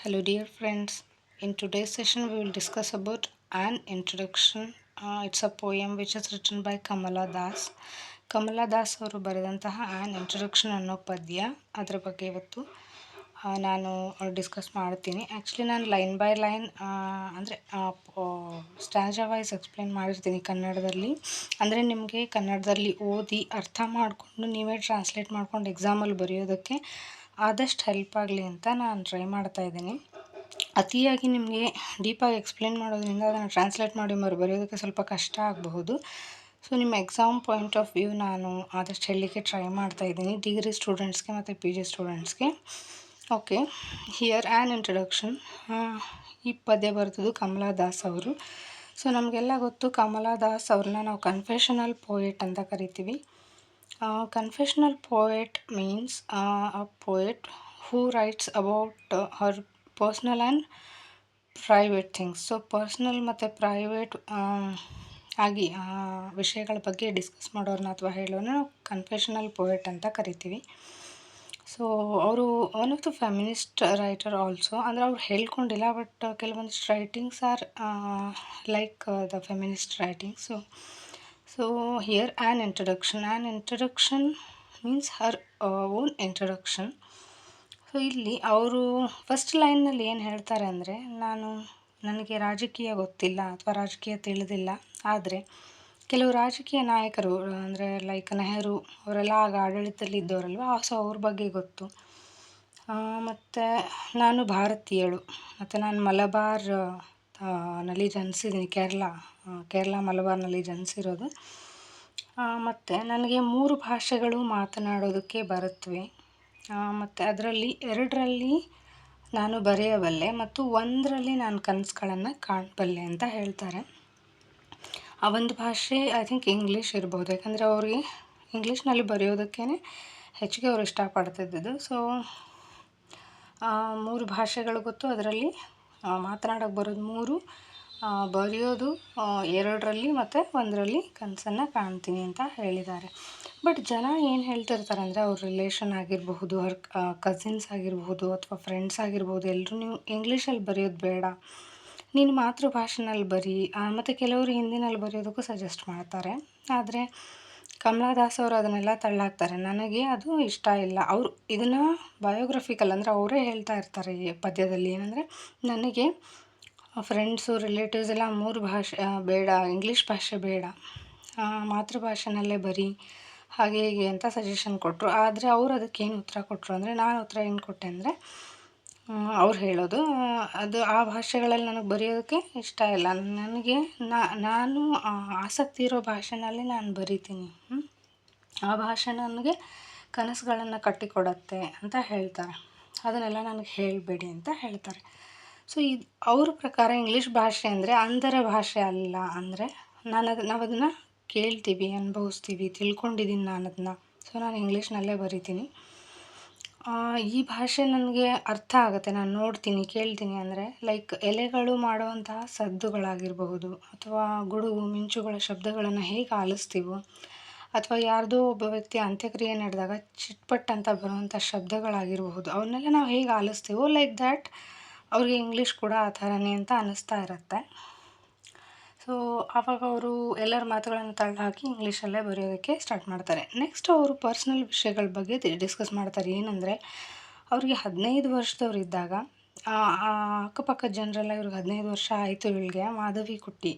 Hello, dear friends. In today's session, we will discuss about an introduction. It's a poem which is written by Kamala Das. Kamala Das ಅವರು ಬರೆದಂತಹ an introduction ಅನ್ನೋ ಪದ್ಯ, ಅದರ ಬಗ್ಗೆ ಇವತ್ತು ನಾನು ಡಿಸ್ಕಸ್ ಮಾಡ್ತೀನಿ. ಆ್ಯಕ್ಚುಲಿ ನಾನು ಲೈನ್ ಬೈ ಲೈನ್ ಅಂದರೆ ಸ್ಟ್ಯಾನ್ಜಾ ವೈಸ್ ಎಕ್ಸ್ಪ್ಲೇನ್ ಮಾಡಿರ್ತೀನಿ ಕನ್ನಡದಲ್ಲಿ. ಅಂದರೆ ನಿಮಗೆ ಕನ್ನಡದಲ್ಲಿ ಓದಿ ಅರ್ಥ ಮಾಡಿಕೊಂಡು ನೀವೇ ಟ್ರಾನ್ಸ್ಲೇಟ್ ಮಾಡ್ಕೊಂಡು ಎಕ್ಸಾಮಲ್ಲಿ ಬರೆಯೋದಕ್ಕೆ ಆದಷ್ಟು ಹೆಲ್ಪ್ ಆಗಲಿ ಅಂತ ನಾನು ಟ್ರೈ ಮಾಡ್ತಾಯಿದ್ದೀನಿ. ಅತಿಯಾಗಿ ನಿಮಗೆ ಡೀಪಾಗಿ ಎಕ್ಸ್ಪ್ಲೇನ್ ಮಾಡೋದ್ರಿಂದ ಅದನ್ನು ಟ್ರಾನ್ಸ್ಲೇಟ್ ಮಾಡಿ ಬರೆಯೋದಕ್ಕೆ ಸ್ವಲ್ಪ ಕಷ್ಟ ಆಗಬಹುದು. ಸೊ ನಿಮ್ಮ ಎಕ್ಸಾಮ್ ಪಾಯಿಂಟ್ ಆಫ್ ವ್ಯೂ ನಾನು ಆದಷ್ಟು ಹೇಳಲಿಕ್ಕೆ ಟ್ರೈ ಮಾಡ್ತಾಯಿದ್ದೀನಿ ಡಿಗ್ರಿ ಸ್ಟೂಡೆಂಟ್ಸ್ಗೆ ಮತ್ತು ಪಿ ಜಿ ಸ್ಟೂಡೆಂಟ್ಸ್ಗೆ. Okay, here an introduction. ಈ ಪದ್ಯ ಬರೆದಿದ್ದು ಕಮಲಾ ದಾಸ್ ಅವರು. ಸೊ ನಮಗೆಲ್ಲ ಗೊತ್ತು, ಕಮಲಾ ದಾಸ್ ಅವ್ರನ್ನ ನಾವು ಕನ್ಫೆಷನಲ್ ಪೋಯೆಟ್ ಅಂತ ಕರಿತೀವಿ. Confessional poet means a poet who writes about her personal and private things. So personal ಮತ್ತು ಪ್ರೈವೇಟ್ ಆಗಿ ವಿಷಯಗಳ ಬಗ್ಗೆ ಡಿಸ್ಕಸ್ ಮಾಡೋರನ್ನ ಅಥವಾ ಹೇಳೋನ ನಾವು ಕನ್ಫೆಷನಲ್ ಪೋಯೆಟ್ ಅಂತ ಕರಿತೀವಿ. ಸೊ ಅವರು one of the feminist writer also. ಅಂದರೆ ಅವ್ರು ಹೇಳ್ಕೊಂಡಿಲ್ಲ, ಬಟ್ ಕೆಲವೊಂದಿಷ್ಟು writings are like the feminist writings. So here an introduction means Har own introduction. So ಇಲ್ಲಿ ಅವರು ಫಸ್ಟ್ ಲೈನ್ನಲ್ಲಿ ಏನು ಹೇಳ್ತಾರೆ ಅಂದರೆ, ನನಗೆ ರಾಜಕೀಯ ಗೊತ್ತಿಲ್ಲ ಅಥವಾ ರಾಜಕೀಯ ತಿಳಿದಿಲ್ಲ, ಆದರೆ ಕೆಲವು ರಾಜಕೀಯ ನಾಯಕರು ಅಂದರೆ ಲೈಕ್ ನೆಹರು ಅವರೆಲ್ಲ ಆಗ ಆಡಳಿತದಲ್ಲಿ ಇದ್ದವರಲ್ವ, ಸೊ ಅವ್ರ ಬಗ್ಗೆ ಗೊತ್ತು. ಮತ್ತು ನಾನು ಭಾರತೀಯಳು, ಮತ್ತು ನಾನು ಮಲಬಾರ್ ನಲ್ಲಿ ಜನಿಸಿದ್ದೀನಿ, ಕೇರಳ ಮಲಬಾರ್ನಲ್ಲಿ ಜನಿಸಿರೋದು. ಮತ್ತು ನನಗೆ 3 ಭಾಷೆಗಳು ಮಾತನಾಡೋದಕ್ಕೆ ಬರುತ್ತವೆ, ಮತ್ತು ಅದರಲ್ಲಿ 2ರಲ್ಲಿ ನಾನು ಬರೆಯಬಲ್ಲೆ ಮತ್ತು 1ರಲ್ಲಿ ನಾನು ಕನಸುಗಳನ್ನು ಕಾಣಬಲ್ಲೆ ಅಂತ ಹೇಳ್ತಾರೆ. ಆ ಒಂದು ಭಾಷೆ ಐ ಥಿಂಕ್ ಇಂಗ್ಲೀಷ್ ಇರ್ಬೋದು, ಯಾಕಂದರೆ ಅವ್ರಿಗೆ ಇಂಗ್ಲೀಷ್ನಲ್ಲಿ ಬರೆಯೋದಕ್ಕೇ ಹೆಚ್ಚಿಗೆ ಅವರು ಇಷ್ಟಪಡ್ತಿದ್ದಿದ್ದು. ಸೊ 3 ಭಾಷೆಗಳು ಗೊತ್ತು, ಅದರಲ್ಲಿ ಮಾತನಾಡೋಕ್ಕೆ ಬರೋದು 3, ಬರೆಯೋದು 2ರಲ್ಲಿ ಮತ್ತು 1ರಲ್ಲಿ ಕನಸನ್ನು ಕಾಣ್ತೀನಿ ಅಂತ ಹೇಳಿದ್ದಾರೆ. ಬಟ್ ಜನ ಏನು ಹೇಳ್ತಿರ್ತಾರೆ ಅಂದರೆ, ಅವ್ರ ರಿಲೇಷನ್ ಆಗಿರಬಹುದು, ಅವ್ರ ಕಸಿನ್ಸ್ ಆಗಿರ್ಬೋದು ಅಥವಾ ಫ್ರೆಂಡ್ಸ್ ಆಗಿರ್ಬೋದು, ಎಲ್ಲರೂ ನೀವು ಇಂಗ್ಲೀಷಲ್ಲಿ ಬರೆಯೋದು ಬೇಡ, ನೀನು ಮಾತೃಭಾಷೆನಲ್ಲಿ ಬರೀ, ಮತ್ತು ಕೆಲವರು ಹಿಂದಿನಲ್ಲಿ ಬರೆಯೋದಕ್ಕೂ ಸಜೆಸ್ಟ್ ಮಾಡ್ತಾರೆ. ಆದರೆ ಕಮಲಾ ದಾಸ್ ಅವರು ಅದನ್ನೆಲ್ಲ ತಳ್ಳಾಕ್ತಾರೆ. ನನಗೆ ಅದು ಇಷ್ಟ ಇಲ್ಲ. ಅವರು ಇದನ್ನು ಬಯೋಗ್ರಫಿಕಲ್ ಅಂದರೆ ಅವರೇ ಹೇಳ್ತಾ ಇರ್ತಾರೆ ಈ ಪದ್ಯದಲ್ಲಿ. ಏನಂದರೆ, ನನಗೆ ಫ್ರೆಂಡ್ಸು ರಿಲೇಟಿವ್ಸ್ ಎಲ್ಲ 3 ಭಾಷೆ ಬೇಡ, ಇಂಗ್ಲೀಷ್ ಭಾಷೆ ಬೇಡ, ಮಾತೃಭಾಷೆನಲ್ಲೇ ಬರೀ, ಹಾಗೆ ಹೀಗೆ ಅಂತ ಸಜೆಷನ್ ಕೊಟ್ಟರು. ಆದರೆ ಅವರು ಅದಕ್ಕೇನು ಉತ್ತರ ಕೊಟ್ಟರು ಅಂದರೆ, ನಾನು ಉತ್ತರ ಏನು ಕೊಟ್ಟೆ ಅಂದರೆ, ಅವ್ರು ಹೇಳೋದು ಅದು ಆ ಭಾಷೆಗಳಲ್ಲಿ ನನಗೆ ಬರೆಯೋದಕ್ಕೆ ಇಷ್ಟ ಇಲ್ಲ, ನನಗೆ ನಾನು ಆಸಕ್ತಿ ಇರೋ ಭಾಷೆನಲ್ಲಿ ನಾನು ಬರಿತೀನಿ, ಆ ಭಾಷೆ ನನಗೆ ಕನಸುಗಳನ್ನು ಕಟ್ಟಿಕೊಡತ್ತೆ ಅಂತ ಹೇಳ್ತಾರೆ. ಅದನ್ನೆಲ್ಲ ನನಗೆ ಹೇಳಬೇಡಿ ಅಂತ ಹೇಳ್ತಾರೆ. ಸೊ ಇದು ಅವ್ರ ಪ್ರಕಾರ ಇಂಗ್ಲೀಷ್ ಭಾಷೆ ಅಂದರೆ ಅಂಧರ ಭಾಷೆ ಅಲ್ಲ. ಅಂದರೆ ನಾವು ಅದನ್ನು ಕೇಳ್ತೀವಿ, ಅನುಭವಿಸ್ತೀವಿ, ತಿಳ್ಕೊಂಡಿದ್ದೀನಿ ನಾನು ಅದನ್ನ. ಸೊ ನಾನು ಇಂಗ್ಲೀಷ್ನಲ್ಲೇ ಬರಿತೀನಿ. ಈ ಭಾಷೆ ನನಗೆ ಅರ್ಥ ಆಗುತ್ತೆ, ನಾನು ನೋಡ್ತೀನಿ, ಕೇಳ್ತೀನಿ. ಅಂದರೆ ಲೈಕ್ ಎಲೆಗಳು ಮಾಡುವಂತಹ ಸದ್ದುಗಳಾಗಿರಬಹುದು, ಅಥವಾ ಗುಡುಗು ಮಿಂಚುಗಳ ಶಬ್ದಗಳನ್ನು ಹೇಗೆ ಆಲಿಸ್ತೀವೋ, ಅಥವಾ ಯಾರ್ದೋ ಒಬ್ಬ ವ್ಯಕ್ತಿ ಅಂತ್ಯಕ್ರಿಯೆ ನಡೆದಾಗ ಚಿಟ್ಪಟ್ ಅಂತ ಬರುವಂಥ ಶಬ್ದಗಳಾಗಿರಬಹುದು, ಅವನ್ನೆಲ್ಲ ನಾವು ಹೇಗೆ ಆಲಿಸ್ತೀವೋ ಲೈಕ್ ದ್ಯಾಟ್ ಅವ್ರಿಗೆ ಇಂಗ್ಲೀಷ್ ಕೂಡ ಆ ಥರನೇ ಅಂತ ಅನ್ನಿಸ್ತಾ ಇರುತ್ತೆ. ಸೊ ಆವಾಗ ಅವರು ಎಲ್ಲರ ಮಾತುಗಳನ್ನು ತಳ್ಳಹಾಕಿ ಇಂಗ್ಲೀಷಲ್ಲೇ ಬರೆಯೋದಕ್ಕೆ ಸ್ಟಾರ್ಟ್ ಮಾಡ್ತಾರೆ. ನೆಕ್ಸ್ಟ್ ಅವರು ಪರ್ಸ್ನಲ್ ವಿಷಯಗಳ ಬಗ್ಗೆ ಡಿಸ್ಕಸ್ ಮಾಡ್ತಾರೆ. ಏನಂದರೆ, ಅವ್ರಿಗೆ 15 ವರ್ಷದವ್ರು ಇದ್ದಾಗ ಅಕ್ಕಪಕ್ಕದ ಜನರೆಲ್ಲ ಇವ್ರಿಗೆ 15 ವರ್ಷ ಆಯಿತು, ಇವಳಿಗೆ ಮಾಧವಿ ಕುಟ್ಟಿ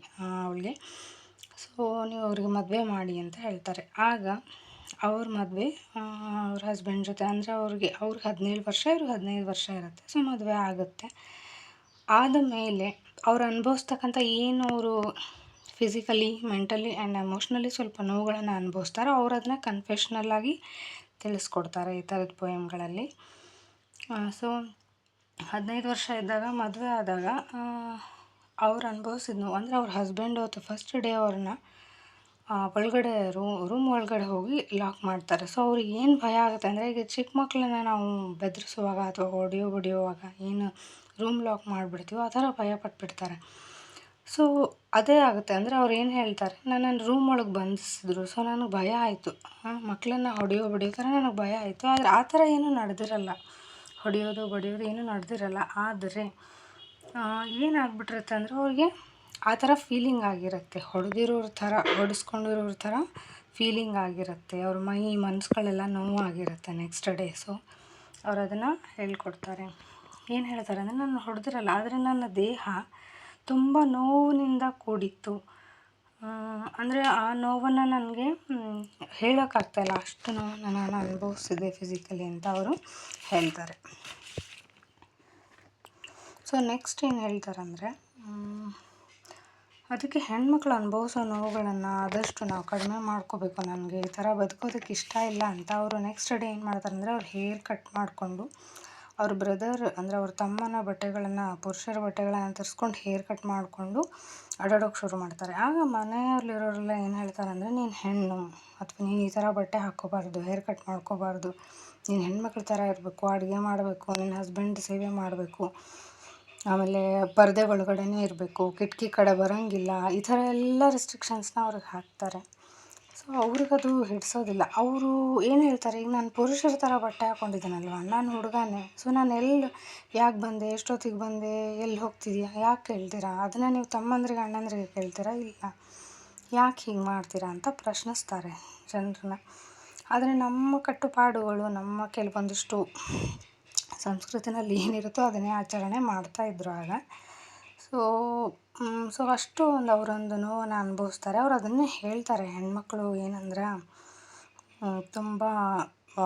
ಅವಳಿಗೆ, ಸೊ ನೀವು ಅವ್ರಿಗೆ ಮದುವೆ ಮಾಡಿ ಅಂತ ಹೇಳ್ತಾರೆ. ಆಗ ಅವ್ರ ಮದುವೆ ಅವ್ರ ಹಸ್ಬೆಂಡ್ ಜೊತೆ, ಅಂದರೆ ಅವ್ರಿಗೆ 17 ವರ್ಷ, ಇವ್ರಿಗೆ 15 ವರ್ಷ ಇರುತ್ತೆ. ಸೊ ಮದುವೆ ಆಗುತ್ತೆ. ಆದ ಮೇಲೆ ಅವ್ರು ಅನುಭವಿಸ್ತಕ್ಕಂಥ ಏನು ಅವರು ಫಿಸಿಕಲಿ, ಮೆಂಟಲಿ ಆ್ಯಂಡ್ ಎಮೋಷ್ನಲಿ ಸ್ವಲ್ಪ ನೋವುಗಳನ್ನು ಅನುಭವಿಸ್ತಾರೋ, ಅವ್ರು ಅದನ್ನ ಕನ್ಫೆಷ್ನಲ್ಲಾಗಿ ತಿಳಿಸ್ಕೊಡ್ತಾರೆ ಈ ಥರದ ಪೋಯಮ್ಗಳಲ್ಲಿ. ಸೊ 15 ವರ್ಷ ಇದ್ದಾಗ ಮದುವೆ ಆದಾಗ ಅವ್ರು ಅನುಭವಿಸಿದ ನೋವು ಅಂದರೆ, ಅವ್ರ ಹಸ್ಬೆಂಡ್ ಅವತ್ತು ಫಸ್ಟ್ ಡೇ ಅವ್ರನ್ನ ಒಳಗಡೆ ರೂಮ್ ಒಳಗಡೆ ಹೋಗಿ ಲಾಕ್ ಮಾಡ್ತಾರೆ. ಸೊ ಅವ್ರಿಗೆ ಏನು ಭಯ ಆಗುತ್ತೆ ಅಂದರೆ, ಈಗ ಚಿಕ್ಕ ಮಕ್ಕಳನ್ನ ನಾವು ಬೆದರಿಸುವಾಗ ಅಥವಾ ಹೊಡೆಯುವಾಗ ಏನು ರೂಮ್ ಲಾಕ್ ಮಾಡಿಬಿಡ್ತೀವೋ ಆ ಥರ ಭಯ ಪಟ್ಬಿಡ್ತಾರೆ. ಸೊ ಅದೇ ಆಗುತ್ತೆ. ಅಂದರೆ ಅವ್ರು ಏನು ಹೇಳ್ತಾರೆ, ನನ್ನನ್ನು ರೂಮ್ ಒಳಗೆ ಬಂಧಿಸಿದ್ರು, ಸೊ ನನಗೆ ಭಯ ಆಯಿತು, ಮಕ್ಕಳನ್ನ ಹೊಡೆಯೋ ಥರ ನನಗೆ ಭಯ ಆಯಿತು. ಆದರೆ ಆ ಥರ ಏನೂ ನಡೆದಿರಲ್ಲ. ಹೊಡೆಯೋದು ಬಡಿಯೋದು ಏನೂ ನಡೆದಿರಲ್ಲ. ಆದರೆ ಏನಾಗ್ಬಿಟ್ಟಿರುತ್ತೆ ಅಂದರೆ ಅವ್ರಿಗೆ ಆ ಥರ ಫೀಲಿಂಗ್ ಆಗಿರುತ್ತೆ, ಹೊಡೆಸ್ಕೊಂಡಿರೋರ ಥರ ಫೀಲಿಂಗ್ ಆಗಿರುತ್ತೆ, ಅವ್ರ ಮನಸ್ಸುಗಳೆಲ್ಲ ನೋವಾಗಿರುತ್ತೆ ನೆಕ್ಸ್ಟ್ ಡೇ. ಸೊ ಅವ್ರು ಅದನ್ನು ಹೇಳ್ಕೊಡ್ತಾರೆ. ಏನು ಹೇಳ್ತಾರೆ ಅಂದರೆ, ನಾನು ಹೊಡೆದಿರಲ್ಲ, ಆದರೆ ನನ್ನ ದೇಹ ತುಂಬ ನೋವಿನಿಂದ ಕೂಡಿತ್ತು. ಅಂದರೆ ಆ ನೋವನ್ನು ನನಗೆ ಹೇಳೋಕ್ಕಾಗ್ತಾಯಿಲ್ಲ, ಅಷ್ಟು ನೋವನ್ನು ನಾನು ಅನುಭವಿಸಿದೆ ಫಿಸಿಕಲಿ ಅಂತ ಅವರು ಹೇಳ್ತಾರೆ. ಸೊ ನೆಕ್ಸ್ಟ್ ಏನು ಹೇಳ್ತಾರಂದರೆ, ಅದಕ್ಕೆ ಹೆಣ್ಮಕ್ಳು ಅನುಭವಿಸೋ ನೋವುಗಳನ್ನು ಆದಷ್ಟು ನಾವು ಕಡಿಮೆ ಮಾಡ್ಕೋಬೇಕು. ನನಗೆ ಈ ಥರ ಬದುಕೋದಕ್ಕೆ ಇಷ್ಟ ಇಲ್ಲ ಅಂತ ಅವರು ನೆಕ್ಸ್ಟ್ ಡೇ ಏನು ಮಾಡ್ತಾರೆ ಅಂದರೆ, ಅವ್ರು ಹೇರ್ ಕಟ್ ಮಾಡಿಕೊಂಡು ಅವ್ರ ಬ್ರದರ್ ಅಂದರೆ ಅವ್ರ ತಮ್ಮನ ಬಟ್ಟೆಗಳನ್ನು, ಪುರುಷರ ಬಟ್ಟೆಗಳನ್ನು ತರಿಸ್ಕೊಂಡು ಹೇರ್ ಕಟ್ ಮಾಡಿಕೊಂಡು ಅಡ್ಡಾಡೋಕ್ಕೆ ಶುರು ಮಾಡ್ತಾರೆ. ಆಗ ಮನೆಯಲ್ಲಿರೋರೆಲ್ಲ ಏನು ಹೇಳ್ತಾರೆ ಅಂದರೆ, ನೀನು ಹೆಣ್ಣು, ಅಥವಾ ನೀನು ಈ ಥರ ಬಟ್ಟೆ ಹಾಕ್ಕೋಬಾರ್ದು, ಹೇರ್ ಕಟ್ ಮಾಡ್ಕೋಬಾರ್ದು, ನೀನು ಹೆಣ್ಮಕ್ಳ ಥರ ಇರಬೇಕು, ಅಡುಗೆ ಮಾಡಬೇಕು, ನಿನ್ನ ಹಸ್ಬೆಂಡ್ ಸೇವೆ ಮಾಡಬೇಕು, ಆಮೇಲೆ ಪರದೆ ಒಳಗಡೆನೇ ಇರಬೇಕು, ಕಿಟಕಿ ಕಡೆ ಬರೋಂಗಿಲ್ಲ, ಈ ಥರ ಎಲ್ಲ ರೆಸ್ಟ್ರಿಕ್ಷನ್ಸ್ನ ಅವ್ರಿಗೆ ಹಾಕ್ತಾರೆ. ಸೊ ಅವ್ರಿಗದು ಹಿಡಿಸೋದಿಲ್ಲ. ಅವರು ಏನು ಹೇಳ್ತಾರೆ, ಈಗ ನಾನು ಪುರುಷರ ಥರ ಬಟ್ಟೆ ಹಾಕ್ಕೊಂಡಿದ್ದೀನಲ್ವ, ನಾನು ಹುಡುಗನೇ, ಸೊ ನಾನು ಯಾಕೆ ಬಂದೆ, ಎಷ್ಟೊತ್ತಿಗೆ ಬಂದೆ, ಎಲ್ಲಿ ಹೋಗ್ತಿದ್ಯಾ, ಯಾಕೆ ಕೇಳ್ತೀರಾ? ಅದನ್ನು ನೀವು ತಮ್ಮಂದ್ರಿಗೆ ಅಣ್ಣಂದ್ರಿಗೆ ಕೇಳ್ತೀರಾ? ಇಲ್ಲ, ಯಾಕೆ ಹೀಗೆ ಮಾಡ್ತೀರಾ ಅಂತ ಪ್ರಶ್ನಿಸ್ತಾರೆ ಜನರನ್ನ. ಆದರೆ ನಮ್ಮ ಕಟ್ಟುಪಾಡುಗಳು, ನಮ್ಮ ಕೆಲವೊಂದಿಷ್ಟು ಸಂಸ್ಕೃತಿನಲ್ಲಿ ಏನಿರುತ್ತೋ ಅದನ್ನೇ ಆಚರಣೆ ಮಾಡ್ತಾಯಿದ್ರು ಆಗ. ಸೊ ಅಷ್ಟು ಅವರೊಂದು ನೋವನ್ನು ಅನುಭವಿಸ್ತಾರೆ. ಅವ್ರು ಅದನ್ನೇ ಹೇಳ್ತಾರೆ, ಹೆಣ್ಮಕ್ಳು ಏನಂದ್ರೆ ತುಂಬ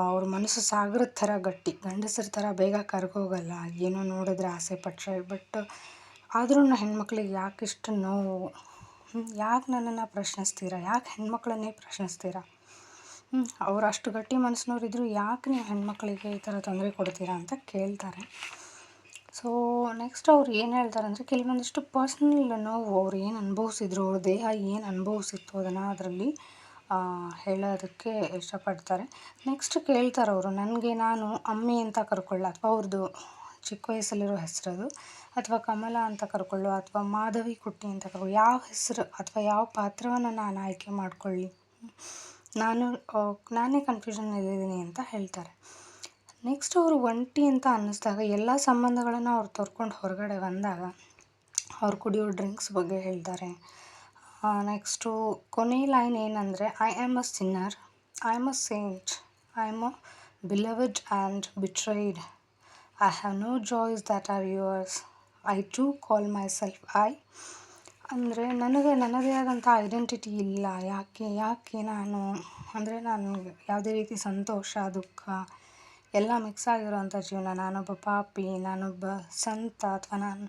ಅವ್ರ ಮನಸ್ಸು ಸಾಗರದ ಥರ ಗಟ್ಟಿ, ಗಂಡಸರ ಥರ ಬೇಗ ಕರ್ಗೋಗಲ್ಲ, ಏನೋ ನೋಡಿದ್ರೆ ಆಸೆ ಪಟ್ಟರೆ. ಬಟ್ ಆದ್ರೂ ಹೆಣ್ಮಕ್ಳಿಗೆ ಯಾಕೆ ಇಷ್ಟು ನೋವು, ಯಾಕೆ ನನ್ನನ್ನು ಪ್ರಶ್ನಿಸ್ತೀರಾ, ಯಾಕೆ ಹೆಣ್ಮಕ್ಳನ್ನೇ ಪ್ರಶ್ನಿಸ್ತೀರಾ, ಅವ್ರು ಅಷ್ಟು ಗಟ್ಟಿ ಮನಸ್ಸಿನವ್ರಿದ್ರು ಯಾಕೆ ನೀವು ಹೆಣ್ಮಕ್ಳಿಗೆ ಈ ಥರ ತೊಂದರೆ ಕೊಡ್ತೀರಾ ಅಂತ ಕೇಳ್ತಾರೆ. ಸೊ ನೆಕ್ಸ್ಟ್ ಅವ್ರು ಏನು ಹೇಳ್ತಾರೆ ಅಂದರೆ, ಕೆಲವೊಂದಿಷ್ಟು ಪರ್ಸ್ನಲ್ ನೋವು ಅವ್ರು ಏನು ಅನುಭವಿಸಿದ್ರು, ಅವ್ರ ದೇಹ ಏನು ಅನುಭವಿಸಿತ್ತು ಅದನ್ನು ಅದರಲ್ಲಿ ಹೇಳೋದಕ್ಕೆ ಇಷ್ಟಪಡ್ತಾರೆ. ನೆಕ್ಸ್ಟ್ ಕೇಳ್ತಾರೆ ಅವರು, ನನಗೆ ನಾನು ಅಮ್ಮಿ ಅಂತ ಕರ್ಕೊಳ್ಳ, ಅಥವಾ ಅವ್ರದ್ದು ಚಿಕ್ಕ ವಯಸ್ಸಲ್ಲಿರೋ ಹೆಸರದು, ಅಥವಾ ಕಮಲ ಅಂತ ಕರ್ಕೊಳ್ಳೋ, ಅಥವಾ ಮಾಧವಿ ಕುಟ್ಟಿ ಅಂತ ಕರ್ಕೊಳ್ಳೋ, ಯಾವ ಹೆಸರು ಅಥವಾ ಯಾವ ಪಾತ್ರವನ್ನು ನಾನು ಆಯ್ಕೆ ಮಾಡಿಕೊಳ್ಳಿ, ನಾನೇ ಕನ್ಫ್ಯೂಷನ್ನಲ್ಲಿದ್ದೀನಿ ಅಂತ ಹೇಳ್ತಾರೆ. ನೆಕ್ಸ್ಟ್ ಅವರು ಒಂಟಿ ಅಂತ ಅನ್ನಿಸ್ದಾಗ, ಎಲ್ಲ ಸಂಬಂಧಗಳನ್ನು ಅವ್ರು ತೊರ್ಕೊಂಡು ಹೊರಗಡೆ ಬಂದಾಗ ಅವ್ರು ಕುಡಿಯೋ ಡ್ರಿಂಕ್ಸ್ ಬಗ್ಗೆ ಹೇಳ್ತಾರೆ. ನೆಕ್ಸ್ಟು ಕೊನೆ ಲೈನ್ ಏನಂದರೆ, I am a sinner, I am a saint, I am a beloved and betrayed, I have no joys that are yours, I too call myself I. ಅಂದರೆ ನನಗೆ ನನ್ನದೇ ಆದಂಥ ಐಡೆಂಟಿಟಿ ಇಲ್ಲ, ಯಾಕೆ ನಾನು ಅಂದರೆ ನಾನು ಯಾವುದೇ ರೀತಿ ಸಂತೋಷ, ದುಃಖ ಎಲ್ಲ ಮಿಕ್ಸ್ ಆಗಿರೋವಂಥ ಜೀವನ, ನಾನೊಬ್ಬ ಪಾಪಿ, ನಾನೊಬ್ಬ ಸಂತ, ಅಥವಾ ನಾನು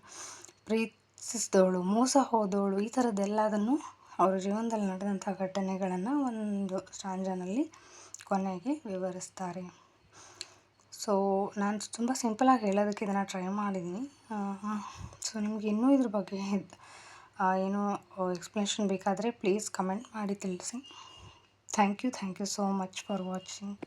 ಪ್ರೀತಿಸಿದವಳು, ಮೋಸ ಹೋದವಳು, ಈ ಥರದ್ದೆಲ್ಲದನ್ನು ಅವ್ರ ಜೀವನದಲ್ಲಿ ನಡೆದಂಥ ಘಟನೆಗಳನ್ನು ಒಂದು ಸ್ಟಾಂಜನಲ್ಲಿ ಕೊನೆಗೆ ವಿವರಿಸ್ತಾರೆ. ಸೊ ನಾನು ತುಂಬ ಸಿಂಪಲಾಗಿ ಹೇಳೋದಕ್ಕೆ ಇದನ್ನು ಟ್ರೈ ಮಾಡಿದ್ದೀನಿ. ಸೊ ನಿಮ್ಗೆ ಇನ್ನೂ ಇದ್ರ ಬಗ್ಗೆ ಏನೋ ಎಕ್ಸ್ಪ್ಲನೇಷನ್ ಬೇಕಾದರೆ ಪ್ಲೀಸ್ ಕಮೆಂಟ್ ಮಾಡಿ ತಿಳಿಸಿ. Thank you so much for watching.